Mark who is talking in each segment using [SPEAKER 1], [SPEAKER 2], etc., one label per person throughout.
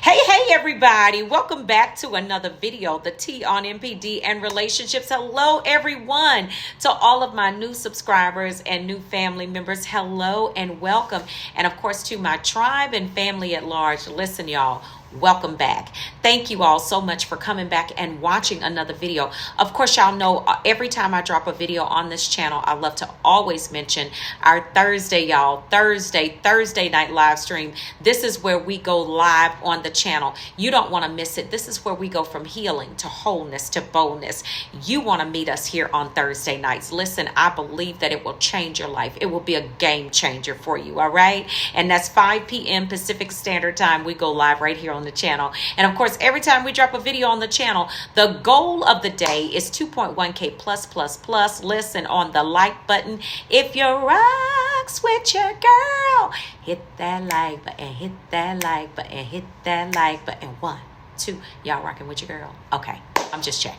[SPEAKER 1] Hey everybody, welcome back to another video, the T on MPD and relationships. Hello everyone. To all of my new subscribers and new family members, hello and welcome. And of course to my tribe and family at large, listen y'all, welcome back. Thank you all so much for coming back and watching another video. Of course, y'all know every time I drop a video on this channel, I love to always mention our Thursday, y'all. Thursday night live stream. This is where we go live on the channel. You don't want to miss it. This is where we go from healing to wholeness to boldness. You want to meet us here on Thursday nights. Listen, I believe that it will change your life. It will be a game changer for you, all right? And that's 5 p.m. Pacific Standard Time. We go live right here on the channel. And of course, every time we drop a video on the channel, the goal of the day is 2.1K plus. Listen, on the like button, if you rocks with your girl, hit that like button, hit that like button, hit that like button. 1, 2, y'all rocking with your girl? Okay, I'm just checking.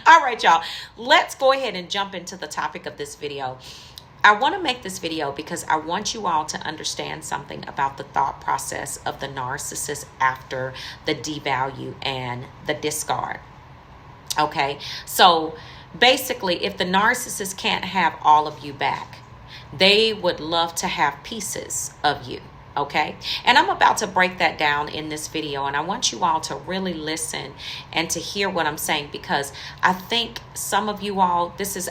[SPEAKER 1] All right, y'all, let's go ahead and jump into the topic of this video. I want to make this video because I want you all to understand something about the thought process of the narcissist after the devalue and the discard. Okay, so basically, if the narcissist can't have all of you back, they would love to have pieces of you. Okay, and I'm about to break that down in this video, and I want you all to really listen and to hear what I'm saying, because I think some of you all, this is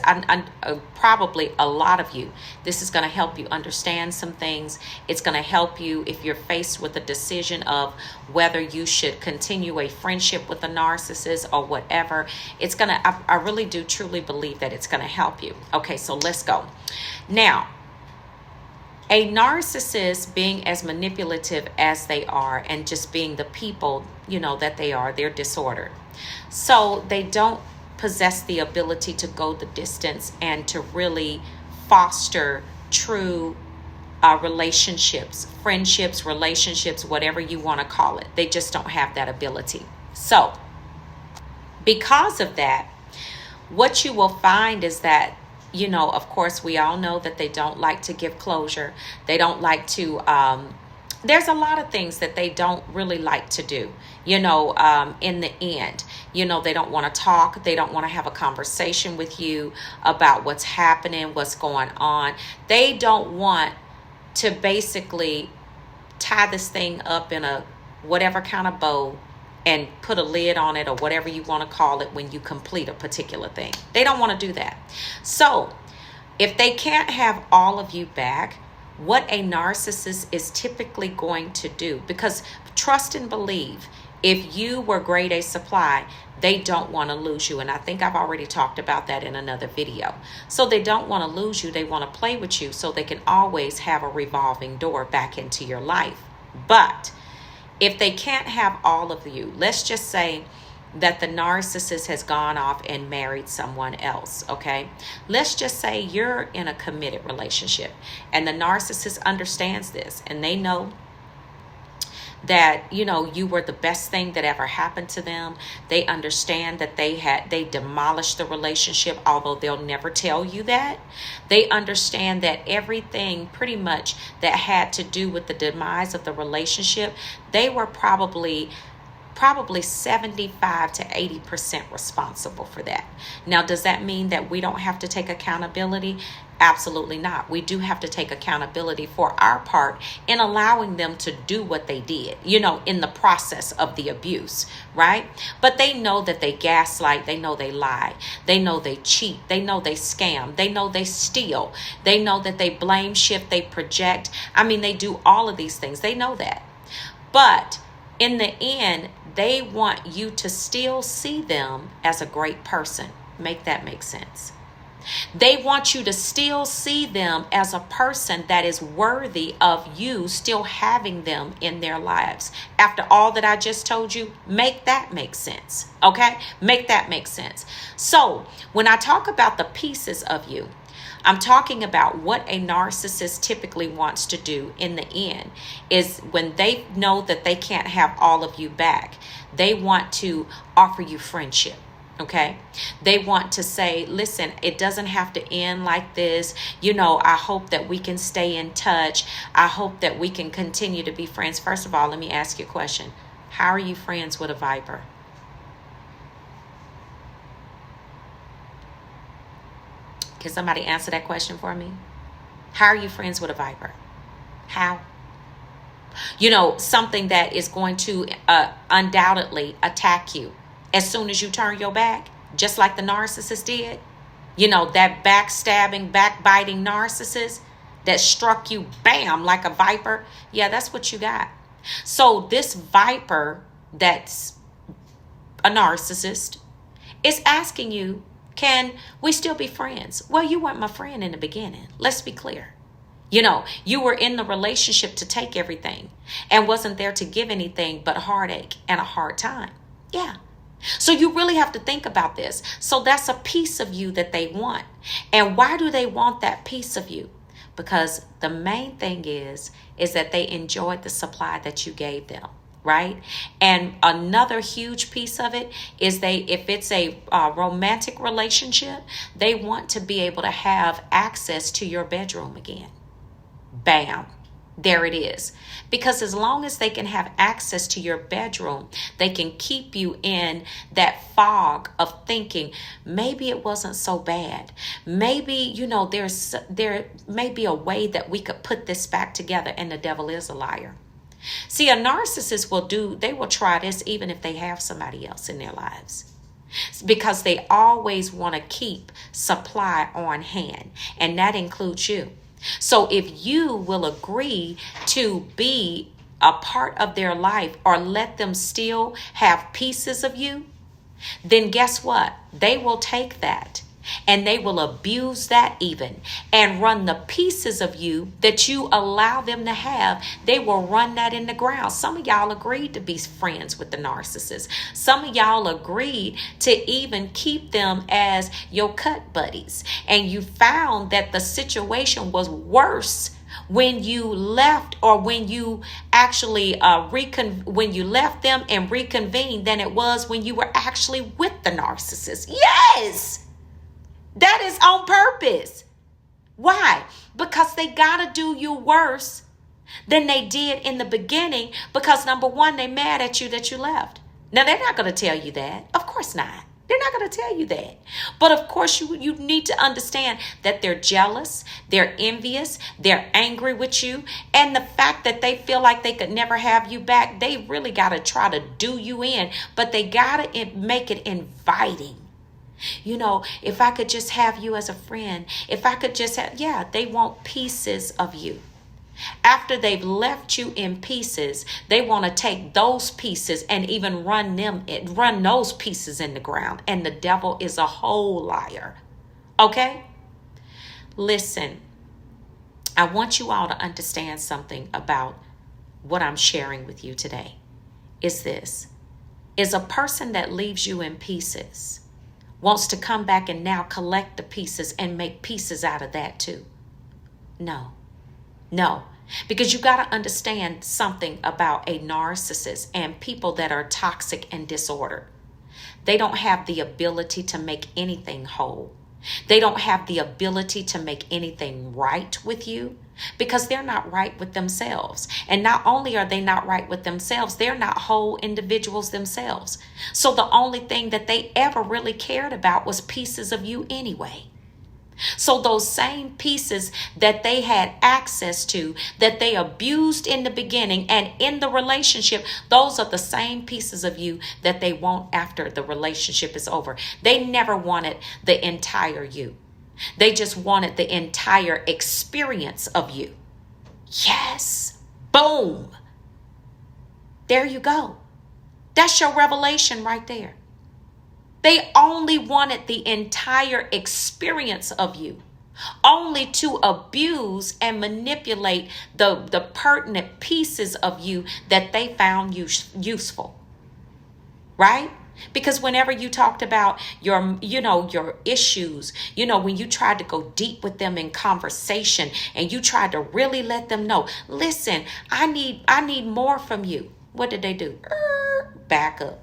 [SPEAKER 1] probably a lot of you, this is going to help you understand some things. It's going to help you if you're faced with a decision of whether you should continue a friendship with a narcissist or whatever. It's going to, I really do truly believe that it's going to help you. Okay, so let's go. Now, a narcissist, being as manipulative as they are and just being the people, you know, that they are, they're disordered. So they don't possess the ability to go the distance and to really foster true relationships, friendships, relationships, whatever you want to call it. They just don't have that ability. So because of that, what you will find is that, you know, of course, we all know that they don't like to give closure. They don't like to, there's a lot of things that they don't really like to do, you know, in the end. You know, they don't want to talk. They don't want to have a conversation with you about what's happening, what's going on. They don't want to basically tie this thing up in a whatever kind of bow and put a lid on it or whatever you want to call it when you complete a particular thing. They don't want to do that. So if they can't have all of you back, what a narcissist is typically going to do, because trust and believe, if you were grade A supply, they don't want to lose you. And I think I've already talked about that in another video. So they don't want to lose you. They want to play with you so they can always have a revolving door back into your life. But if they can't have all of you, let's just say that the narcissist has gone off and married someone else, okay? Let's just say you're in a committed relationship and the narcissist understands this and they know that, you know, you were the best thing that ever happened to them. They understand that they demolished the relationship, although they'll never tell you that. They understand that everything pretty much that had to do with the demise of the relationship, they were probably 75 to 80% responsible for that. Now, does that mean that we don't have to take accountability? Absolutely not. We do have to take accountability for our part in allowing them to do what they did, you know, in the process of the abuse, right? But they know that they gaslight, they know they lie, they know they cheat, they know they scam, they know they steal, they know that they blame shift, they project. I mean, they do all of these things. They know that. But in the end, they want you to still see them as a great person. Make that make sense. They want you to still see them as a person that is worthy of you still having them in their lives. After all that I just told you, make that make sense. Okay? Make that make sense. So when I talk about the pieces of you, I'm talking about what a narcissist typically wants to do in the end is when they know that they can't have all of you back, they want to offer you friendship. Okay. They want to say, listen, it doesn't have to end like this. I hope that we can stay in touch. I hope that we can continue to be friends. First of all, let me ask you a question. How are you friends with a viper? Can somebody answer that question for me? How are you friends with a viper? How? Something that is going to undoubtedly attack you as soon as you turn your back, just like the narcissist did. That backstabbing, backbiting narcissist that struck you, bam, like a viper. Yeah, that's what you got. So this viper that's a narcissist is asking you, can we still be friends? Well, you weren't my friend in the beginning. Let's be clear. You were in the relationship to take everything and wasn't there to give anything but heartache and a hard time. Yeah. So you really have to think about this. So that's a piece of you that they want. And why do they want that piece of you? Because the main thing is that they enjoyed the supply that you gave them. Right? And another huge piece of it is if it's a romantic relationship, they want to be able to have access to your bedroom again. Bam. There it is. Because as long as they can have access to your bedroom, they can keep you in that fog of thinking, maybe it wasn't so bad. Maybe, there may be a way that we could put this back together, and the devil is a liar. See, a narcissist will try this even if they have somebody else in their lives, because they always want to keep supply on hand, and that includes you. So if you will agree to be a part of their life or let them still have pieces of you, then guess what? They will take that and they will abuse that even and run the pieces of you that you allow them to have. They will run that in the ground. Some of y'all agreed to be friends with the narcissist. Some of y'all agreed to even keep them as your cut buddies. And you found that the situation was worse when you left, or when you actually when you left them and reconvened, than it was when you were actually with the narcissist. Yes! That is on purpose. Why? Because they got to do you worse than they did in the beginning, because number one, they mad at you that you left. Now, they're not going to tell you that. Of course not. They're not going to tell you that. But of course, you need to understand that they're jealous, they're envious, they're angry with you. And the fact that they feel like they could never have you back, they really got to try to do you in, but they got to make it inviting. If I could just have you as a friend, if I could just have, they want pieces of you. After they've left you in pieces, they want to take those pieces and even run those pieces in the ground. And the devil is a whole liar. Okay? Listen, I want you all to understand something about what I'm sharing with you today. Is a person that leaves you in pieces wants to come back and now collect the pieces and make pieces out of that too. No, because you got to understand something about a narcissist and people that are toxic and disordered. They don't have the ability to make anything whole. They don't have the ability to make anything right with you, because they're not right with themselves. And not only are they not right with themselves, they're not whole individuals themselves. So the only thing that they ever really cared about was pieces of you anyway. So those same pieces that they had access to, that they abused in the beginning and in the relationship, those are the same pieces of you that they want after the relationship is over. They never wanted the entire you. They just wanted the entire experience of you. Yes. Boom. There you go. That's your revelation right there. They only wanted the entire experience of you, only to abuse and manipulate the pertinent pieces of you that they found useful. Right? Because whenever you talked about your issues, when you tried to go deep with them in conversation and you tried to really let them know, listen, I need more from you. What did they do? Back up.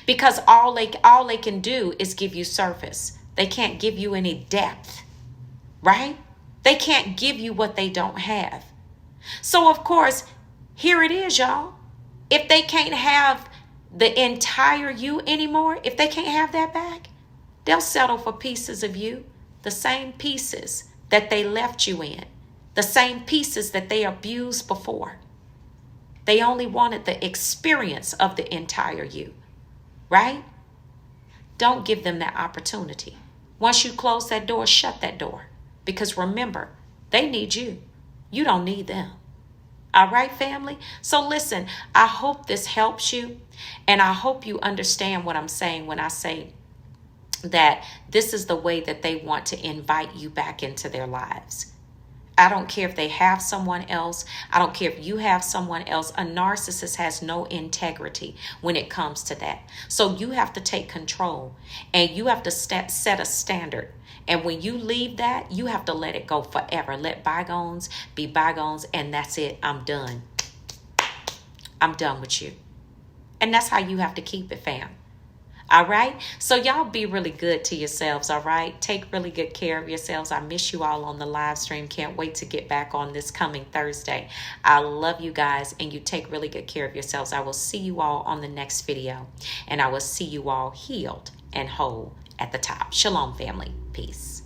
[SPEAKER 1] because all they can do is give you surface. They can't give you any depth, right? They can't give you what they don't have. So of course, here it is, y'all. If they can't have the entire you anymore, if they can't have that back, they'll settle for pieces of you, the same pieces that they left you in, the same pieces that they abused before. They only wanted the experience of the entire you, right? Don't give them that opportunity. Once you close that door, shut that door. Because remember, they need you. You don't need them. All right, family? So listen, I hope this helps you. And I hope you understand what I'm saying when I say that this is the way that they want to invite you back into their lives. I don't care if they have someone else. I don't care if you have someone else. A narcissist has no integrity when it comes to that. So you have to take control and you have to set a standard. And when you leave that, you have to let it go forever. Let bygones be bygones, and that's it. I'm done. I'm done with you. And that's how you have to keep it, fam. All right? So y'all be really good to yourselves, all right? Take really good care of yourselves. I miss you all on the live stream. Can't wait to get back on this coming Thursday. I love you guys, and you take really good care of yourselves. I will see you all on the next video, and I will see you all healed and whole at the top. Shalom, family. Peace.